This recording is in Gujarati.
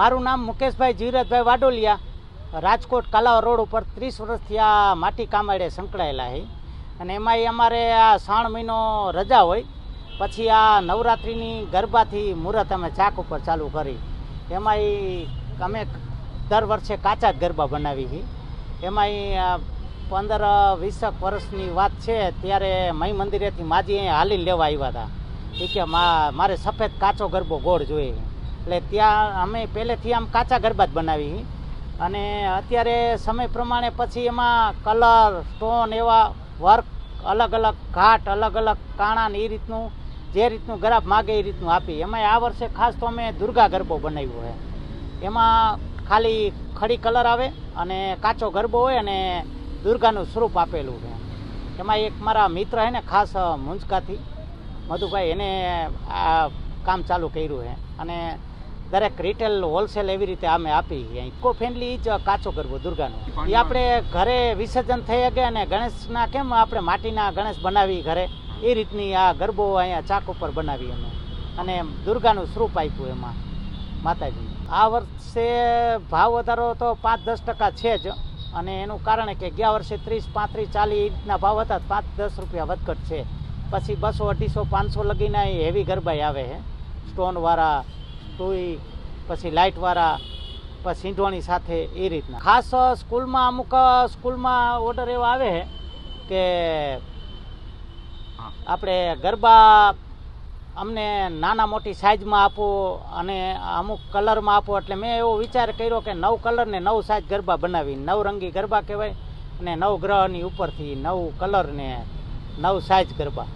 મારું નામ મુકેશભાઈ જીવરાજભાઈ વાડોલિયા, રાજકોટ કાલાવા રોડ ઉપર 30 વર્ષથી આ માટી કામાડે સંકળાયેલા છે. અને એમાંય અમારે આ શ્રાવણ મહિનો રજા હોય પછી આ નવરાત્રિની ગરબાથી મુહૂર્ત અમે ચાક ઉપર ચાલુ કરી. એમાંય અમે દર વર્ષે કાચા જ ગરબા બનાવી છીએ. એમાંય 15-20 વર્ષની વાત છે ત્યારે મઈ મંદિરેથી માજી અહીંયા હાલી લેવા આવ્યા હતા. એ કે મારે સફેદ કાચો ગરબો ગોળ જોઈએ. એટલે ત્યાં અમે પહેલેથી આમ કાચા ગરબા જ બનાવી. અને અત્યારે સમય પ્રમાણે પછી એમાં કલર, સ્ટોન, એવા વર્ક, અલગ અલગ ઘાટ, અલગ અલગ કાણા ને એ રીતનું જે રીતનું ગ્રાહક માગે એ રીતનું આપી. એમાં આ વર્ષે ખાસ તો અમે દુર્ગા ગરબો બનાવ્યો છે. એમાં ખાલી ખડી કલર આવે અને કાચો ગરબો હોય અને દુર્ગાનું સ્વરૂપ આપેલું છે. એમાં એક મારા મિત્ર છે ને ખાસ મુંજકાથી મધુભાઈ, એને આ કામ ચાલુ કર્યું છે. અને દરેક રિટેલ, હોલસેલ એવી રીતે અમે આપી. ઇકો ફ્રેન્ડલી જ કાચો ગરબો દુર્ગાનો એ આપણે ઘરે વિસર્જન થઈ શકે અને ગણેશના કેમ આપણે માટીના ગણેશ બનાવી ઘરે, એ રીતની આ ગરબો અહીંયા ચાક ઉપર બનાવી અમે. અને દુર્ગાનું સ્વરૂપ આપ્યું એમાં માતાજી. આ વર્ષે ભાવ વધારો તો 5-10% છે જ. અને એનું કારણ કે ગયા વર્ષે 30, 35, 40 એ રીતના ભાવ હતા. 5-10 રૂપિયા વધઘટ છે. પછી 200, 250, 500 લગીને હેવી ગરબા આવે છે, સ્ટોનવાળા, ટોઈ, પછી લાઇટવાળા, પછી સીંઢવાણી સાથે એ રીતના. ખાસ સ્કૂલમાં અમુક સ્કૂલમાં ઓર્ડર એવા આવે છે કે આપણે ગરબા અમને નાના મોટી સાઇઝમાં આપો અને અમુક કલરમાં આપો. એટલે મેં એવો વિચાર કર્યો કે 9 કલર ને 9 સાઇઝ ગરબા બનાવી. 9 રંગી ગરબા કહેવાય અને 9 ગ્રહની ઉપરથી 9 કલર ને 9 સાઇઝ ગરબા.